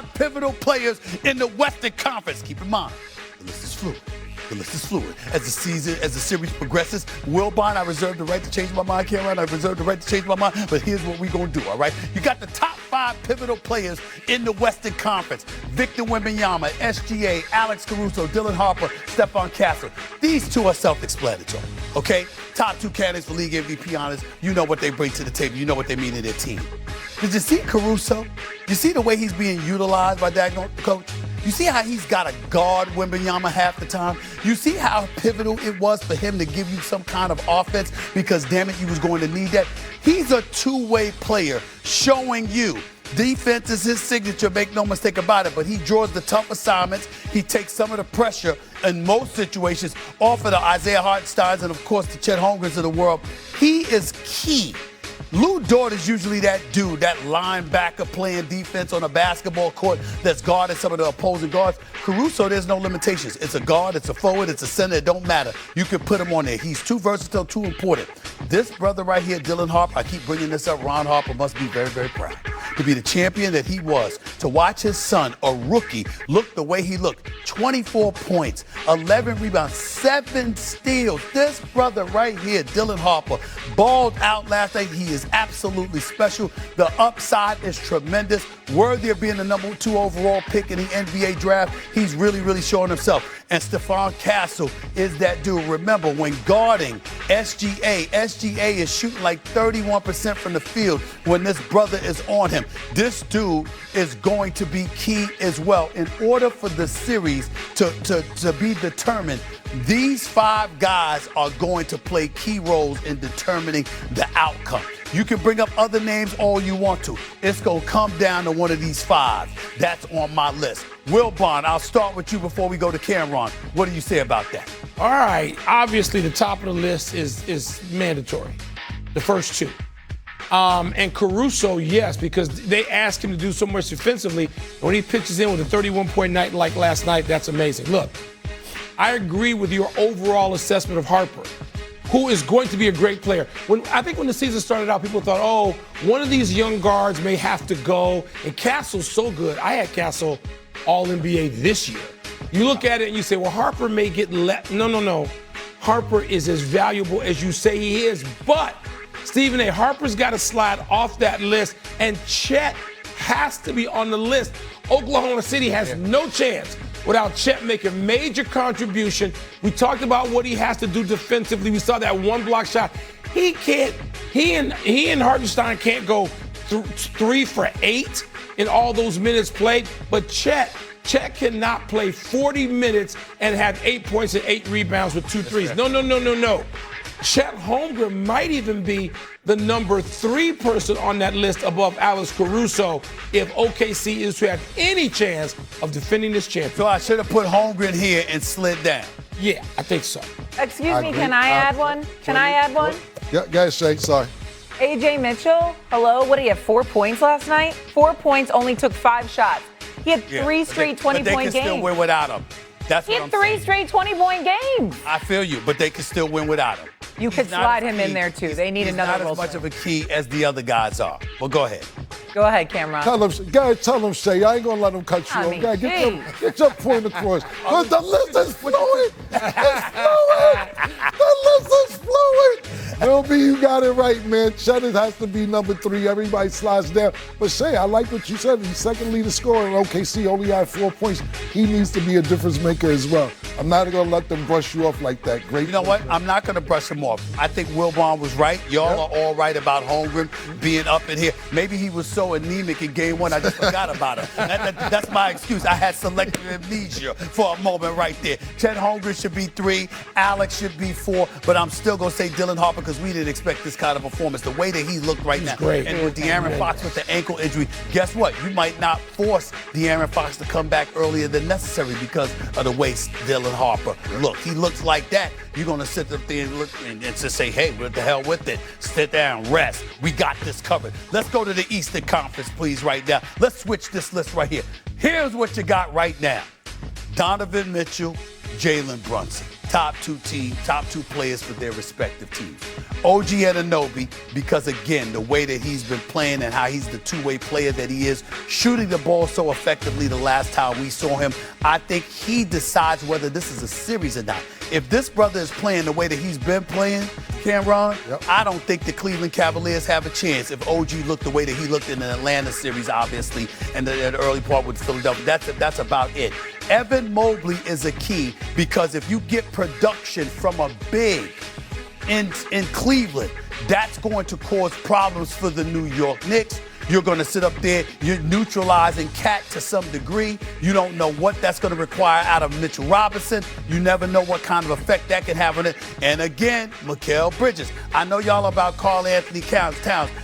5 pivotal players in the Western Conference. Keep in mind, the list is fluid. The list is fluid. As the series progresses, Wilbon, I reserve the right to change my mind, Cameron. I reserve the right to change my mind, but here's what we're going to do, all right? You got the top 5 pivotal players in the Western Conference. Victor Wembanyama, SGA, Alex Caruso, Dylan Harper, Stephon Castle. These two are self-explanatory, okay? Top 2 candidates for league MVP honors. You know what they bring to the table. You know what they mean to their team. Did you see Caruso? You see the way he's being utilized by that coach? You see how he's got to guard Wembanyama half the time? You see how pivotal it was for him to give you some kind of offense because, damn it, you was going to need that? He's a two-way player showing you defense is his signature, make no mistake about it, but he draws the tough assignments. He takes some of the pressure in most situations off of the Isaiah Hartensteins and, of course, the Chet Holmgrens of the world. He is key. Lou Dort is usually that dude, that linebacker playing defense on a basketball court that's guarding some of the opposing guards. Caruso, there's no limitations. It's a guard, it's a forward, it's a center. It don't matter. You can put him on there. He's too versatile, too important. This brother right here, Dylan Harper, I keep bringing this up, Ron Harper must be very, very proud to be the champion that he was, to watch his son, a rookie, look the way he looked. 24 points, 11 rebounds, 7 steals. This brother right here, Dylan Harper, balled out last night. He is absolutely special. The upside is tremendous. Worthy of being the number 2 overall pick in the NBA draft. He's really, really showing himself. And Stephon Castle is that dude. Remember, when guarding SGA is shooting like 31% from the field when this brother is on him. This dude is going to be key as well. In order for the series to be determined, these 5 guys are going to play key roles in determining the outcome. You can bring up other names all you want to. It's going to come down to one of these 5. That's on my list. Wilbon, I'll start with you before we go to Cameron. What do you say about that? All right. Obviously, the top of the list is mandatory. The first 2. And Caruso, yes, because they ask him to do so much defensively. When he pitches in with a 31-point night like last night, that's amazing. Look, I agree with your overall assessment of Harper, who is going to be a great player. I think when the season started out, people thought, oh, one of these young guards may have to go. And Castle's so good. I had Castle All-NBA this year. You look at it and you say, well, Harper may get left. No. Harper is as valuable as you say he is. But, Stephen A., Harper's got to slide off that list, and Chet has to be on the list. Oklahoma City has no chance without Chet making major contribution. We talked about what he has to do defensively. We saw that 1 block shot. He and Hartenstein can't go 3 for 8 in all those minutes played. But Chet cannot play 40 minutes and have 8 points and 8 rebounds with 2 threes. No. Chet Holmgren might even be the number 3 person on that list above Alex Caruso if OKC is to have any chance of defending this championship. So I should have put Holmgren here and slid down. Yeah, I think so. Excuse me, can I add one? Can I add one? Yeah, guys, Shay, sorry. AJ Mitchell, hello, what did he have, 4 points last night? 4 points, only took 5 shots. He had 3 straight 20-point games. But they can still win without him. That's he had 3 straight 20-point games. I feel you, but they can still win without him. You could slide him in there, too. They need another role. He's not as much of a key as the other guys are. Well, go ahead. Go ahead, Cameron. Tell him, Shay. I ain't going to let him cut you off. Guys, get your point across. But the list is fluid. It's fluid. The list is fluid. LB, you got it right, man. Chet has to be number 3. Everybody slides down. But Shay, I like what you said. He's second leading scorer in OKC, only had 4 points. He needs to be a difference maker as well. I'm not going to let them brush you off like that. Great. You know what? I'm not going to brush him off. I think Wilbon was right. Y'all are all right about Holmgren being up in here. Maybe he was so anemic in game 1, I just forgot about him. That's my excuse. I had selective amnesia for a moment right there. Chet Holmgren should be 3. Alex should be 4. But I'm still going to say Dylan Harper because we didn't expect this kind of performance. The way that he looked right now. Great. And with De'Aaron Fox with the ankle injury, guess what? You might not force De'Aaron Fox to come back earlier than necessary because of the way Dylan Harper looked. He looks like that. You're going to sit up there and look and just say, hey, what the hell with it? Sit down, rest. We got this covered. Let's go to the Eastern Conference, please, right now. Let's switch this list right here. Here's what you got right now. Donovan Mitchell, Jalen Brunson. top two players for their respective teams. OG Anunoby, because again, the way that he's been playing and how he's the two-way player that he is, shooting the ball so effectively the last time we saw him, I think he decides whether this is a series or not. If this brother is playing the way that he's been playing, Cameron, I don't think the Cleveland Cavaliers have a chance if OG looked the way that he looked in the Atlanta series, obviously, and the early part with Philadelphia. That's about it. Evan Mobley is a key because if you get production from a big in Cleveland, that's going to cause problems for the New York Knicks. You're going to sit up there, you're neutralizing Cat to some degree. You don't know what that's going to require out of Mitchell Robinson. You never know what kind of effect that can have on it. And again, Mikal Bridges. I know y'all about Karl Anthony Towns,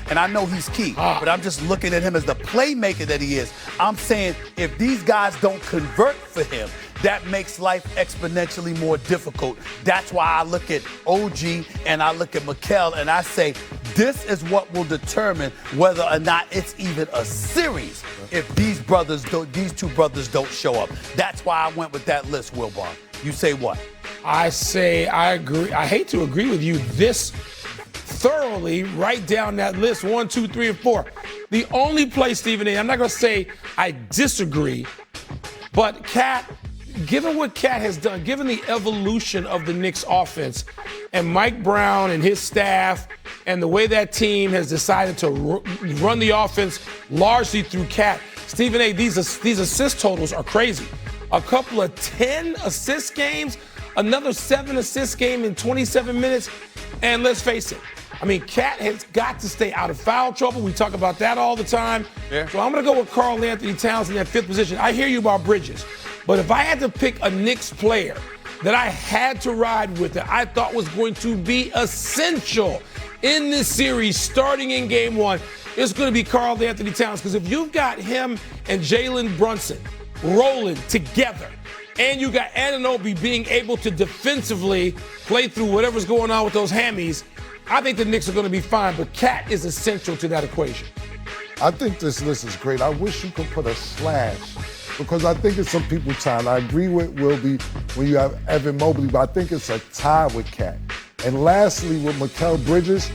and I know he's key, but I'm just looking at him as the playmaker that he is. I'm saying if these guys don't convert for him, that makes life exponentially more difficult. That's why I look at OG and I look at Mikal and I say, this is what will determine whether or not it's even a series if these two brothers don't show up. That's why I went with that list, Wilbon. You say what? I say I agree. I hate to agree with you this thoroughly. Write down that list, 1, 2, 3, and 4. The only place, Stephen A., I'm not going to say I disagree, but Cat, given what Cat has done, given the evolution of the Knicks offense and Mike Brown and his staff and the way that team has decided to run the offense largely through Cat, Stephen A., these assist totals are crazy. A couple of 10 assist games, another 7 assist game in 27 minutes, and let's face it, I mean, Cat has got to stay out of foul trouble. We talk about that all the time. Yeah. So I'm going to go with Karl Anthony Towns in that 5th position. I hear you about Bridges. But if I had to pick a Knicks player that I had to ride with, that I thought was going to be essential in this series starting in game 1, it's going to be Karl Anthony Towns. Because if you've got him and Jalen Brunson rolling together, and you got Anunoby being able to defensively play through whatever's going on with those hammies, I think the Knicks are going to be fine. But Cat is essential to that equation. I think this list is great. I wish you could put a slash, because I think it's some people's time. I agree with Wilby when you have Evan Mobley, but I think it's a tie with Cat. And lastly, with Mikal Bridges,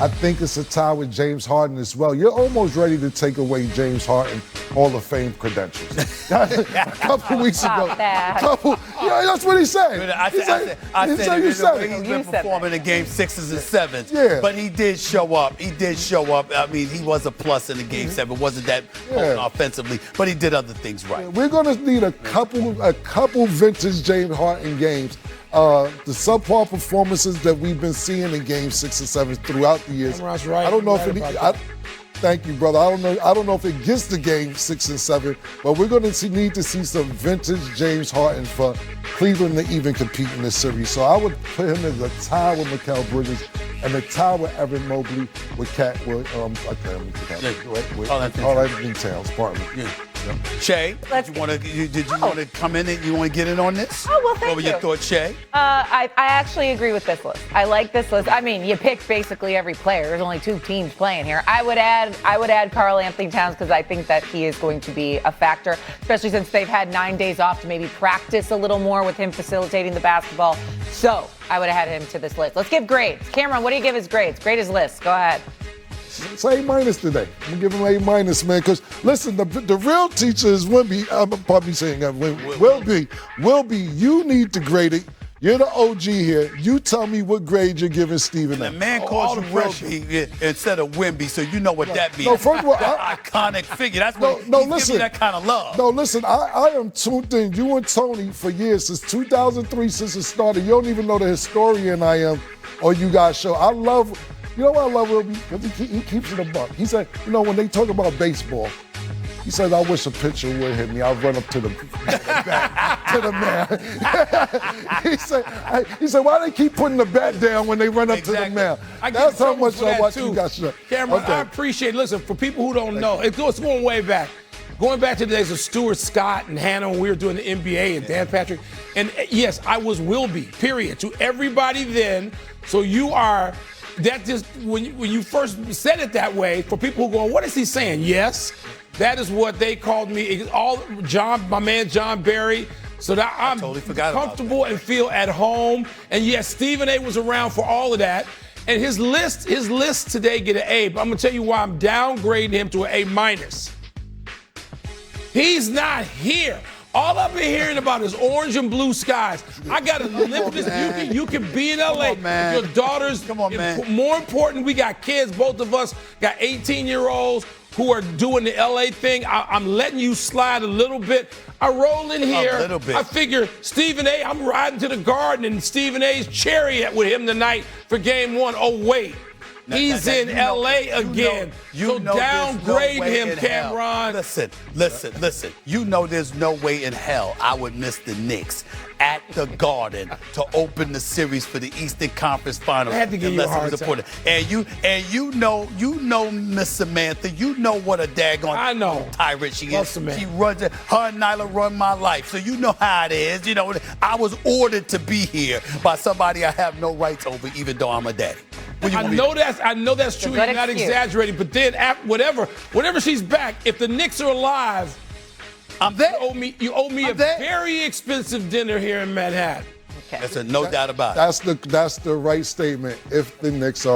I think it's a tie with James Harden as well. You're almost ready to take away James Harden Hall of Fame credentials. A couple weeks ago. That's what he said. I said he's been performing in game 6s and 7s. Yeah. But he did show up. I mean, he was a plus in the game 7. Wasn't that offensively, but he did other things right. We're going to need a couple vintage James Harden games. The subpar performances that we've been seeing in Game 6 and 7 throughout the years. Right. I don't know thank you, brother. I don't know if it gets to Game 6 and 7, but we're going to need to see some vintage James Harden for Cleveland to even compete in this series. So I would put him as a tie with Mikal Bridges and a tie with Evan Mobley with Cat. Karl Anthony Towns. Pardon me. Yeah. Shay, did you want to come in and you want to get in on this? Oh, well, thank you. What were your thoughts, Shay? I actually agree with this list. I like this list. I mean, you pick basically every player. There's only 2 teams playing here. I would add Karl Anthony Towns because I think that he is going to be a factor, especially since they've had 9 days off to maybe practice a little more with him facilitating the basketball. So I would have had him to this list. Let's give grades. Cameron, what do you give his grades? Grade his list. Go ahead. It's A- today. I'm gonna give him A-, man. Because listen, the real teacher is Wemby. I'm probably saying that Wilby. You need to grade it. You're the OG here. You tell me what grade you're giving Stephen. The man calls you Wilby instead of Wemby, so you know what that means. No, first of all, iconic figure. That's what listen, me that kind of love. No, listen. I am tuned in. You and Tony for years, since 2003, since it started. You don't even know the historian I am, or you guys show. You know what I love Wilby? Because he keeps it a buck. He said, when they talk about baseball, he says, I wish a pitcher would hit me. I'll run up to the man. he said, why they keep putting the bat down when they run up to the man? That's how much I watch you guys. Cameron, I appreciate, listen, for people who don't know, it's going way back. Going back to the days of Stuart Scott and Hannah when we were doing the NBA and Dan Patrick. And yes, I was Wilby, period, to everybody then. So you are... That just, when you first said it that way, for people who go, what is he saying? Yes, that is what they called me. My man John Barry, so that I'm totally forgot about comfortable and feel at home. And yes, Stephen A was around for all of that. And his list today get an A, but I'm gonna tell you why I'm downgrading him to an A-. He's not here. All I've been hearing about is orange and blue skies. I got to live this. You can be in LA. Your daughters. Come on, man. More important, we got kids. Both of us got 18-year-olds who are doing the LA thing. I'm letting you slide a little bit. I roll in here. A little bit. I figure Stephen A, I'm riding to the Garden in Stephen A's chariot with him tonight for game 1. Oh, wait. He's in LA again. So downgrade him, Cameron. Listen. You know there's no way in hell I would miss the Knicks at the Garden to open the series for the Eastern Conference Finals. I had to give you a hard time. And you know Miss Samantha, you know what a daggone tyrant she is. Samantha. She runs it. Her and Nyla run my life. So you know how it is. You know, I was ordered to be here by somebody I have no rights over, even though I'm a daddy. I know that's true. You're not exaggerating. But then, whenever she's back, if the Knicks are alive, I'm there. You owe me a very expensive dinner here in Manhattan. Okay. That's no doubt about it. That's the right statement. If the Knicks are